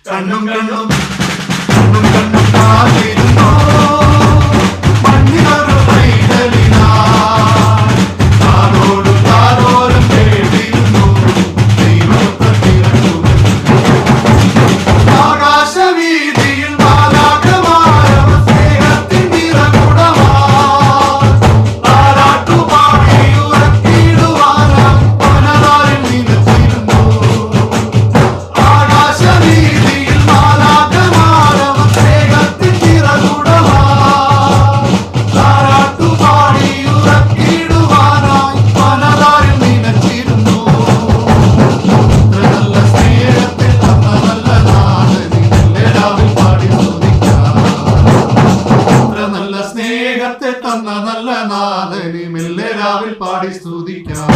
കണ്ണും കണ്ണും കണ്ണും കണ്ണും കാത്തിരുന്നോ മണ്ണിനൊരു പൈതലിനായി താരോട് താരോരം കേട്ടിരുന്നു ദൈവത്തെ ആകാശവീതിയിൽ ബാലാകമാരവ സ്നേഹത്തിൻ നിറകുടമായി താരാട്ടുപാടി ഉറക്കിടുവാനായി പനതാരിൽ നിലച്ചിരുന്നു ആകാശവീതിയിൽ ബാലാകമാരവ സ്നേഹത്തിൻ നിറകുടമായി താരാട്ടുപാടി ഉറക്കിടുവാനായി പനതാരിൽ നിലച്ചിരുന്നു നല്ല സ്നേഹത്തിൽ തന്ന നല്ല നാഥനിൽ പാടി സ്തുതിക്കാം നല്ല സ്നേഹത്തെ തന്ന നല്ല നാഥനി മെല്ലെ രാവിൽ പാടി സ്തുതിക്കാം